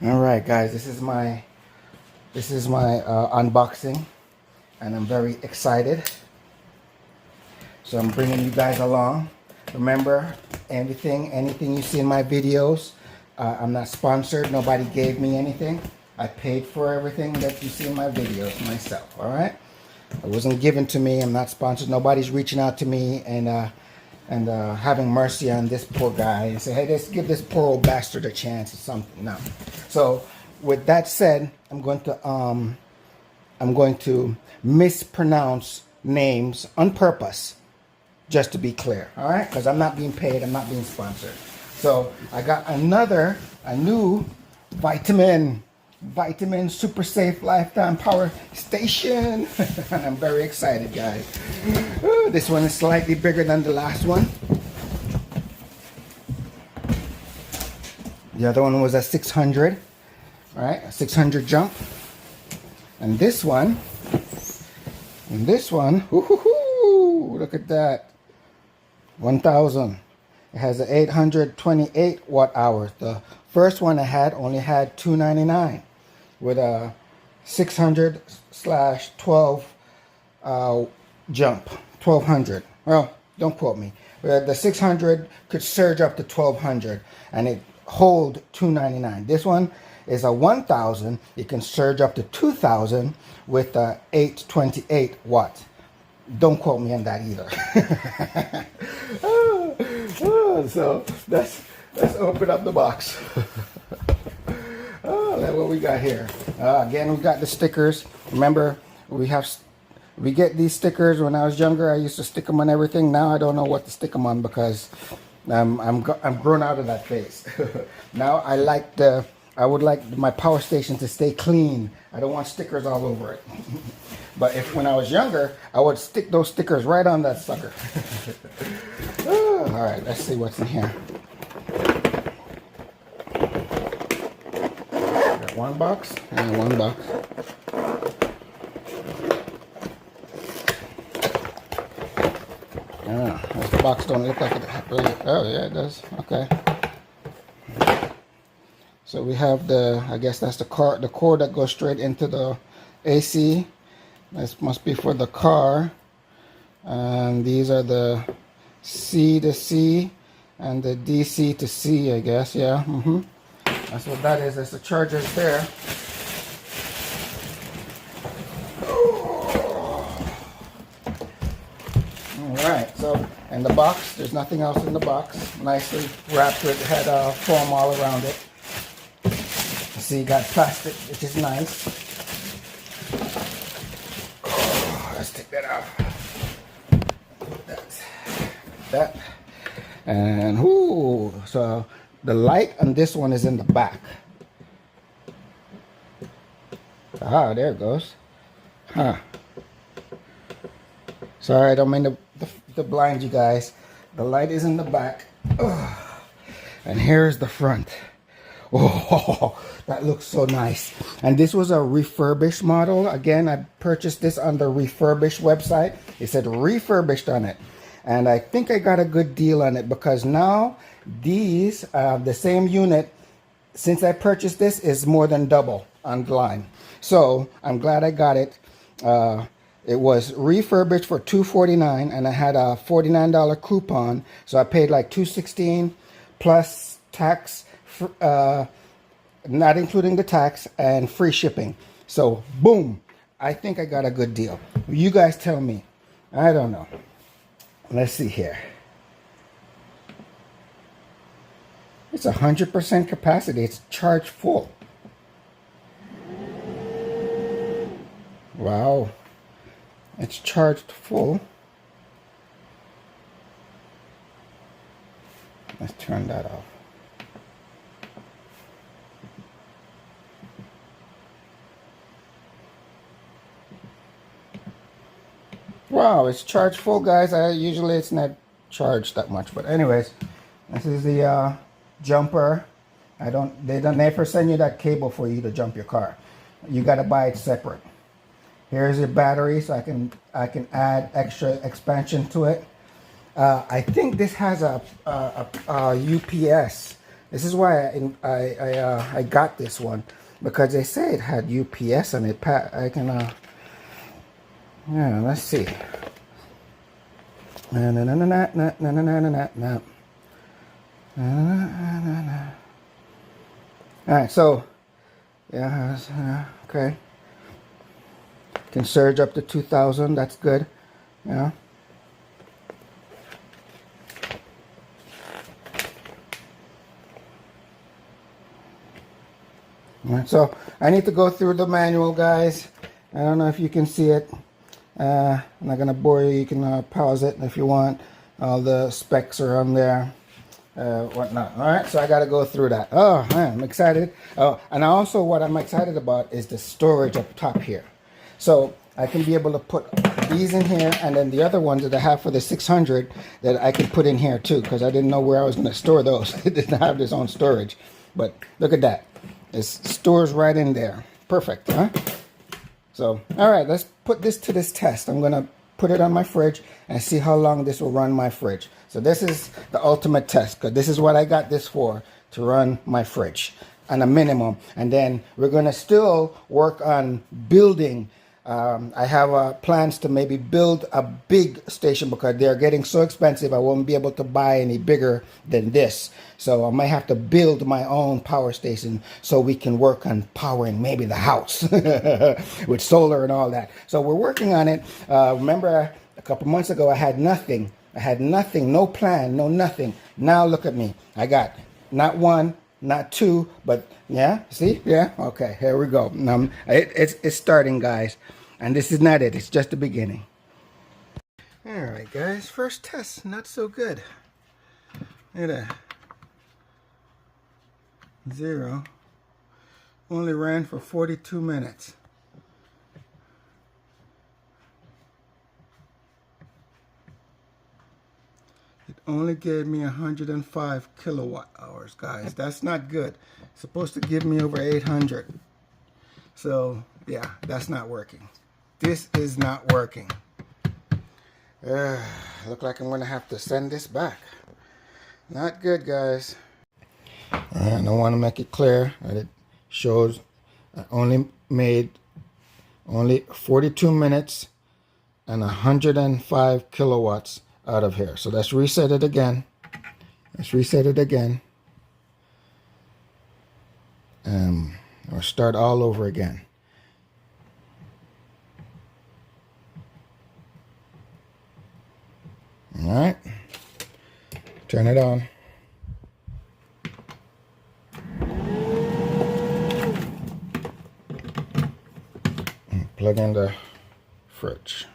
All right, guys, this is my unboxing, and I'm very excited. So I'm bringing you guys along. Remember, anything you see in my videos, I'm not sponsored. Nobody gave me anything. I paid for everything that you see in my videos myself. All right, it wasn't given to me. I'm not sponsored. Nobody's reaching out to me and having mercy on this poor guy and say, hey, let's give this poor old bastard a chance or something. No. So with that said, I'm going to mispronounce names on purpose, just to be clear. All right, because I'm not being paid. I'm not being sponsored. So I got a new vitamin super safe lifetime power station. And I'm very excited, guys. This one is slightly bigger than the last one. The other one was a 600, all right, a 600 jump. And this one, look at that, 1000. It has an 828 watt hours. The first one I had only had 299 with a 600/12 jump, 1200. Well, don't quote me. The 600 could surge up to 1200 and it hold 299. This one is a 1000. It can surge up to 2000 with a 828 watt. Don't quote me on that either. So let's open up the box. Look what we got here. Again, we got the stickers. Remember, we get these stickers. When I was younger, I used to stick them on everything. Now I don't know what to stick them on because I'm grown out of that phase. Now I would like my power station to stay clean. I don't want stickers all over it. But when I was younger, I would stick those stickers right on that sucker. All right, let's see what's in here. Got one box and one box. This box don't look like it really. Oh yeah, it does. Okay. So we have I guess that's the cord that goes straight into the AC. This must be for the car. And these are the C to C and the DC to C, I guess. Yeah. That's what that is. That's the chargers there. Alright, so in the box, there's nothing else in the box. Nicely wrapped with, had foam all around it. See, you got plastic, which is nice. Let's take that out. That. And so the light on this one is in the back. Ah, there it goes. Huh. Sorry, I don't mean to blind you guys. The light is in the back. And here's the front. Oh, that looks so nice. And this was a refurbished model. Again, I purchased this on the refurbished website. It said refurbished on it. And I think I got a good deal on it because now these, the same unit, since I purchased this, is more than double online. So I'm glad I got it. It was refurbished for $249 and I had a $49 coupon. So I paid like $216 plus tax, not including the tax, and free shipping. So boom, I think I got a good deal. You guys tell me. I don't know. Let's see here. It's 100% capacity. It's charged full. Wow. It's charged full. Let's turn that off. Wow, it's charged full, guys. Usually it's not charged that much, but anyways, this is the jumper. They never send you that cable for you to jump your car. You got to buy it separate. Here's your battery, so I can add extra expansion to it. I think this has a UPS This is why I got this one, because they say it had UPS on it. I can yeah, let's see. Na na na na na na na na na na. All right, so yeah, okay. Can surge up to 2,000. That's good. Yeah. All right, so I need to go through the manual, guys. I don't know if you can see it. I'm not gonna bore you. You can pause it if you want. All the specs are on there. Whatnot. All right, so I got to go through that. Oh man, I'm excited. Oh, and also what I'm excited about is the storage up top here. So I can be able to put these in here, and then the other ones that I have for the 600 that I can put in here too, because I didn't know where I was going to store those. It didn't have this own storage, but look at that. It stores right in there. Perfect, huh? So, all right, let's put this to this test. I'm going to put it on my fridge and see how long this will run my fridge. So this is the ultimate test, because this is what I got this for, to run my fridge on a minimum. And then we're going to still work on building. I have plans to maybe build a big station, because they're getting so expensive I won't be able to buy any bigger than this. So I might have to build my own power station so we can work on powering maybe the house with solar and all that. So we're working on it. Remember a couple months ago I had nothing. No plan, no nothing. Now look at me. I got not one, not two, but yeah, see? Yeah, okay, here we go. It's starting, guys. And this is not it. It's just the beginning. All right, guys. First test, not so good. Look at that. 0. Only ran for 42 minutes. It only gave me 105 kilowatt hours, guys. That's not good. It's supposed to give me over 800. So, yeah, that's not working. This is not working. Look like I'm going to have to send this back. Not good, guys. And I want to make it clear that it shows I only made 42 minutes and 105 kilowatts out of here. So let's reset it again. Or start all over again. All right, turn it on. And plug in the fridge.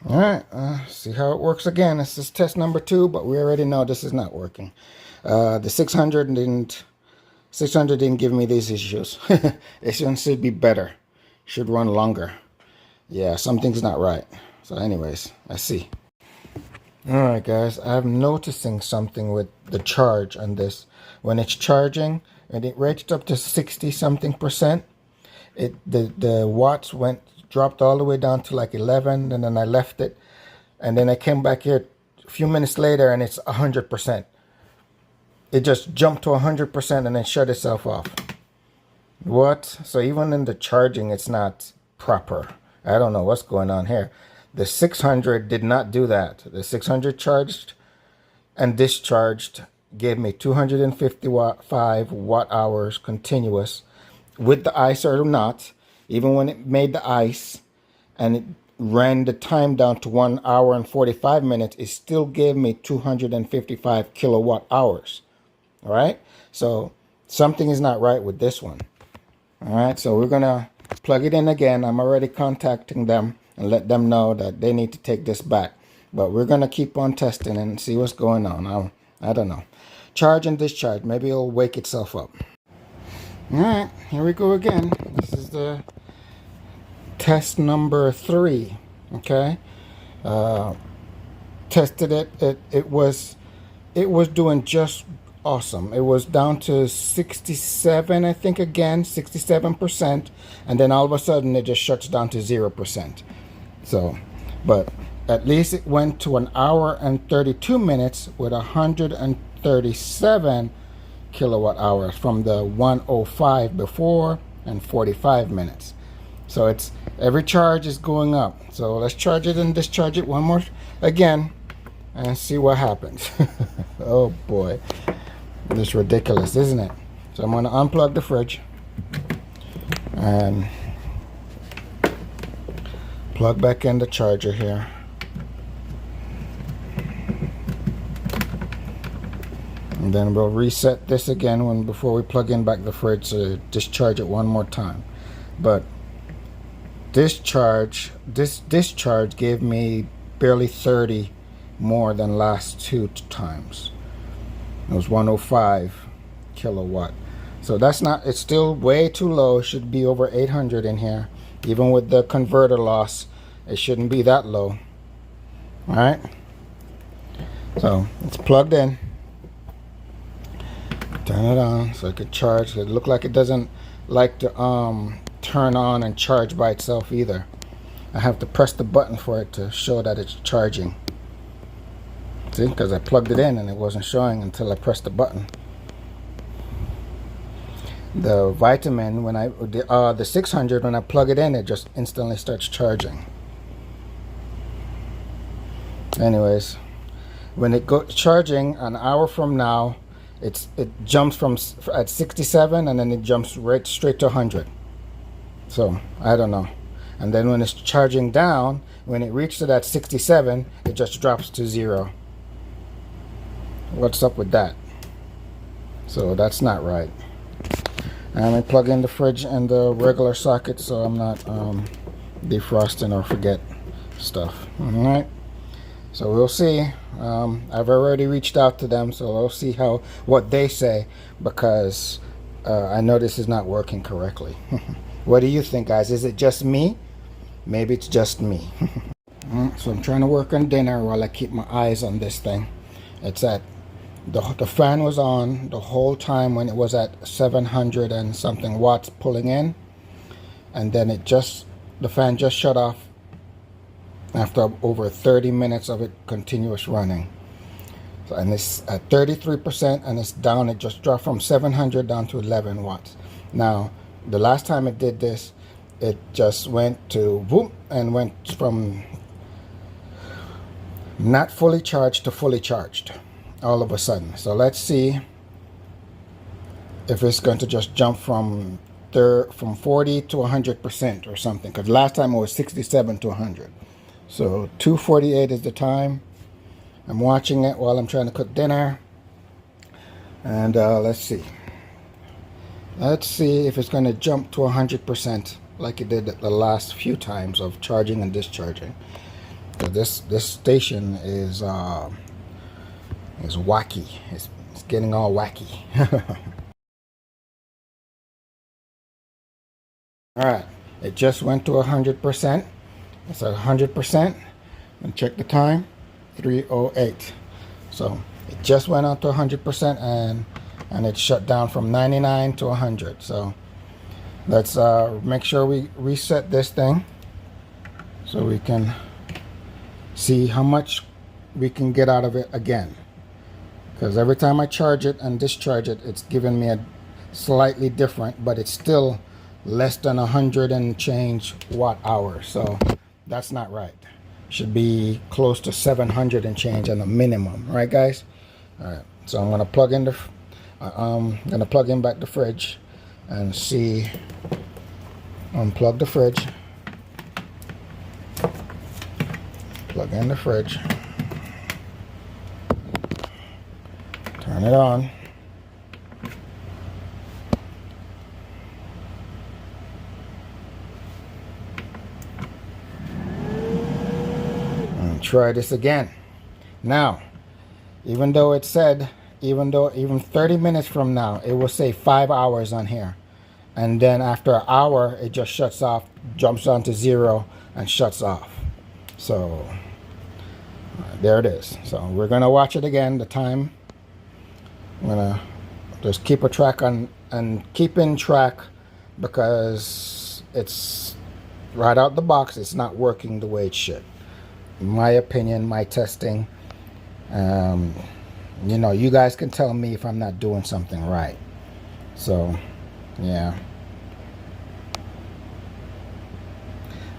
All right, see how it works again. This is test number 2, but we already know this is not working. The 600 didn't give me these issues. This one should be better. Should run longer. Yeah, something's not right. So anyways, let's see. All right, guys, I'm noticing something with the charge on this. When it's charging and it reached up to 60 something percent, the watts dropped all the way down to like 11, and then I left it, and then I came back here a few minutes later and it's 100%. It just jumped to 100% and then shut itself off. What? So even in the charging, it's not proper. I don't know what's going on here. The 600 did not do that. The 600 charged and discharged, gave me 255 watt hours continuous with the ice or not. Even when it made the ice and it ran the time down to 1 hour and 45 minutes, it still gave me 255 kilowatt hours. All right. So something is not right with this one. All right. So we're going to plug it in again. I'm already contacting them and let them know that they need to take this back. But we're going to keep on testing and see what's going on. I don't know. Charge and discharge. Maybe it'll wake itself up. All right. Here we go again. This is the test number 3. Okay. Tested it. It was doing just awesome. It was down to 67, I think, again, 67%, and then all of a sudden it just shuts down to 0%. So, but at least it went to an hour and 32 minutes with 137 kilowatt hours from the 105 before and 45 minutes. So it's every charge is going up. So let's charge it and discharge it one more again and see what happens. Oh boy, it's ridiculous, isn't it? So I'm going to unplug the fridge and plug back in the charger here. And then we'll reset this again before we plug in back the fridge to discharge it one more time. But this discharge gave me barely 30 more than last two times. It was 105 kilowatt. So that's not, it's still way too low. It should be over 800 in here. Even with the converter loss, it shouldn't be that low. All right. So it's plugged in. Turn it on so it could charge. It looked like it doesn't like to turn on and charge by itself either. I have to press the button for it to show that it's charging. See, because I plugged it in and it wasn't showing until I pressed the button. The vitamin, when the 600, when I plug it in, it just instantly starts charging. Anyways, when it goes charging an hour from now, it jumps from at 67 and then it jumps right straight to 100. So I don't know. And then when it's charging down, when it reaches that 67, it just drops to 0. What's up with that? So that's not right. And I plug in the fridge and the regular socket so I'm not defrosting or forget stuff. All right. So we'll see. I've already reached out to them, so we'll see what they say, because I know this is not working correctly. What do you think, guys? Is it just me? Maybe it's just me. So I'm trying to work on dinner while I keep my eyes on this thing. It's at the fan was on the whole time when it was at 700 and something watts pulling in, and then the fan just shut off after over 30 minutes of it continuous running. So, and it's at 33% and it's down. It just dropped from 700 down to 11 watts. Now the last time it did this, it just went to whoop and went from not fully charged to fully charged all of a sudden. So let's see if it's going to just jump from 40 to 100% or something, because last time it was 67 to 100. So 2:48 is the time. I'm watching it while I'm trying to cook dinner, and let's see if it's going to jump to 100% like it did the last few times of charging and discharging. So this station is wacky. It's getting all wacky. All right, it just went to 100%. It's at 100%. And check the time, 3:08. So it just went up to 100% and it shut down from 99 to 100. So let's make sure we reset this thing so we can see how much we can get out of it again. Because every time I charge it and discharge it, it's giving me a slightly different, but it's still less than 100 and change watt hours. So that's not right. Should be close to 700 and change on the minimum, right, guys? All right. So I'm gonna plug in back the fridge and see. Unplug the fridge. Plug in the fridge. Turn it on. Try this again. Now, even though 30 minutes from now, it will say 5 hours on here, and then after an hour it just shuts off, jumps down to 0 and shuts off. So there it is. So we're gonna watch it again, the time. I'm gonna just keep a track on and keep in track, because it's right out the box, it's not working the way it should. my opinion, my testing. You know, you guys can tell me if I'm not doing something right. So, yeah.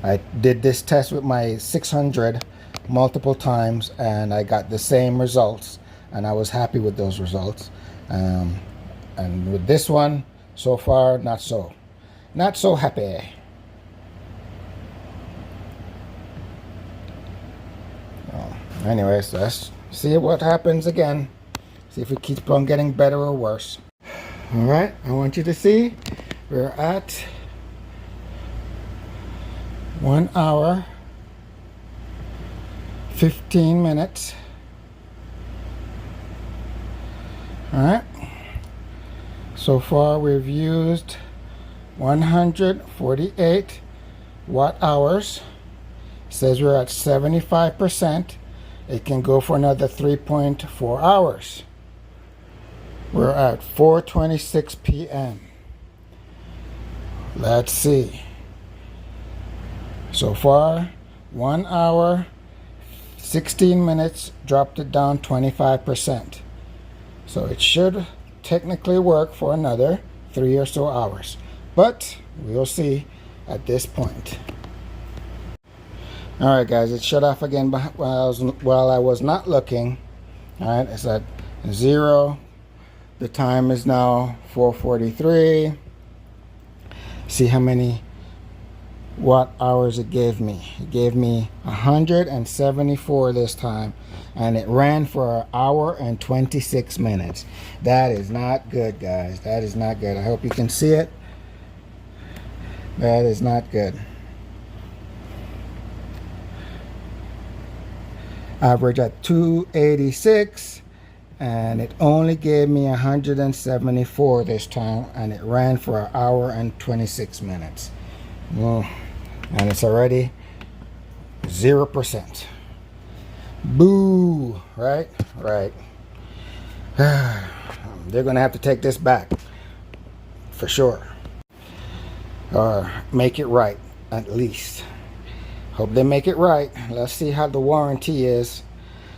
I did this test with my 600 multiple times, and I got the same results, and I was happy with those results. And with this one, so far, not so happy. Anyways, let's see what happens again. See if it keeps on getting better or worse. All right, I want you to see we're at 1 hour 15 minutes. All right, so far we've used 148 watt hours. It says we're at 75%. It can go for another 3.4 hours. We're at 4:26 p.m. Let's see. So far, 1 hour, 16 minutes, dropped it down 25%. So it should technically work for another 3 or so hours. But we'll see at this point. All right, guys, it shut off again while I was not looking. All right, it's at 0. The time is now 4:43. See how many watt hours it gave me. It gave me 174 this time, and it ran for 1 hour and 26 minutes. That is not good, guys. That is not good. I hope you can see it. That is not good. Average at 286, and it only gave me 174 this time, and it ran for 1 hour and 26 minutes. And it's already 0%. Boo. Right. They're gonna have to take this back for sure, or make it right at least. Hope they make it right. Let's see how the warranty is.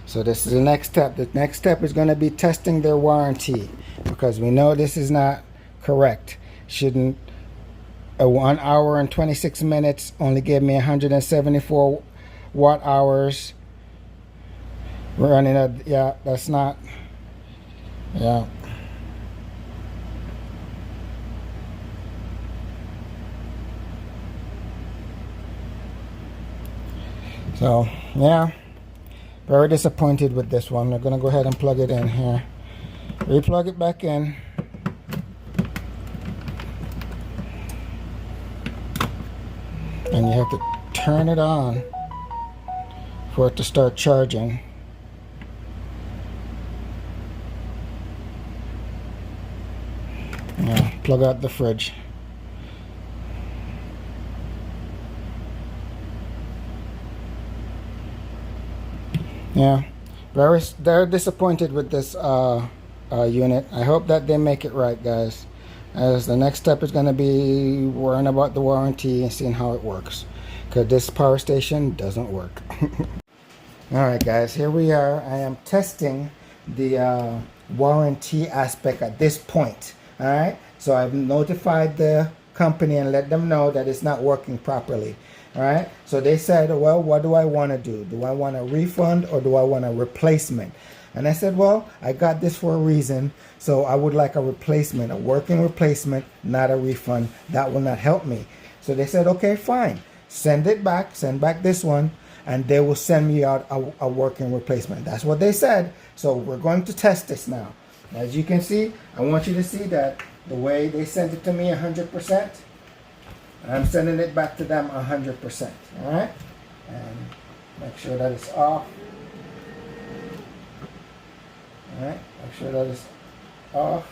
So this is the next step. The next step is going to be testing their warranty, because we know this is not correct. Shouldn't a 1 hour and 26 minutes only give me 174 watt hours running a, yeah, that's not, yeah. So, yeah, very disappointed with this one. I'm going to go ahead and plug it in here. Replug it back in. And you have to turn it on for it to start charging. Yeah, plug out the fridge. Yeah, very disappointed with this unit. I hope that they make it right, guys. As the next step is going to be worrying about the warranty and seeing how it works, because this power station doesn't work. Alright, guys, here we are. I am testing the warranty aspect at this point. Alright, so I've notified the company and let them know that it's not working properly. Alright, so they said, well, what do I want to do? Do I want a refund or do I want a replacement? And I said, well, I got this for a reason, so I would like a replacement, a working replacement, not a refund. That will not help me. So they said, okay, fine. Send it back, send back this one, and they will send me out a working replacement. That's what they said. So we're going to test this now. As you can see, I want you to see that the way they sent it to me 100%, I'm sending it back to them 100%. All right? And make sure that it's off. All right, make sure that it's off.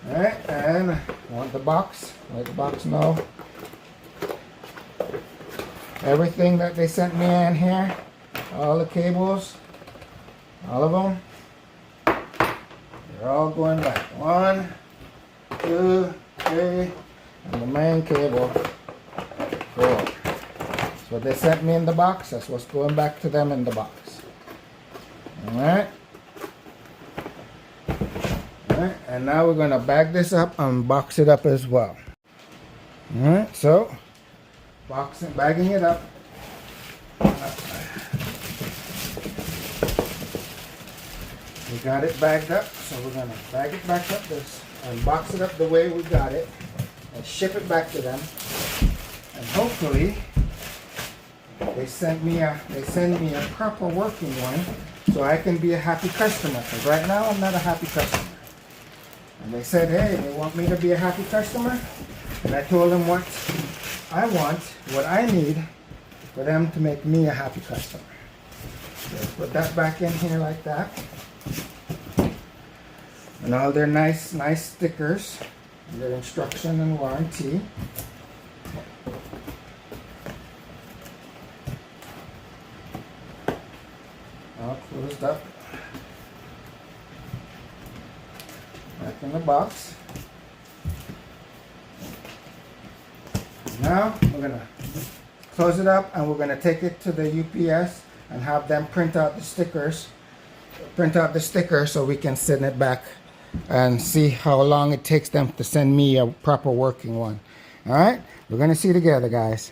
All right, and I want the box. Let the box know everything that they sent me in here. All the cables, all of them. They're all going back. 1, 2, 3. And the main cable 4. So what they sent me in the box. That's what's going back to them in the box. Alright. Alright, and now we're going to bag this up and box it up as well. Alright, so bagging it up. We got it bagged up, so we're going to bag it back up this and box it up the way we got it and ship it back to them. And hopefully they send me a proper working one so I can be a happy customer, because right now I'm not a happy customer. And they said, hey, they want me to be a happy customer, and I told them what I want, what I need for them to make me a happy customer. So put that back in here like that. And all their nice stickers, their instruction and warranty. All closed up. Back in the box. Now we're gonna close it up and we're gonna take it to the UPS and have them print out the stickers. Print out the sticker so we can send it back and see how long it takes them to send me a proper working one. All right, we're gonna see together, guys.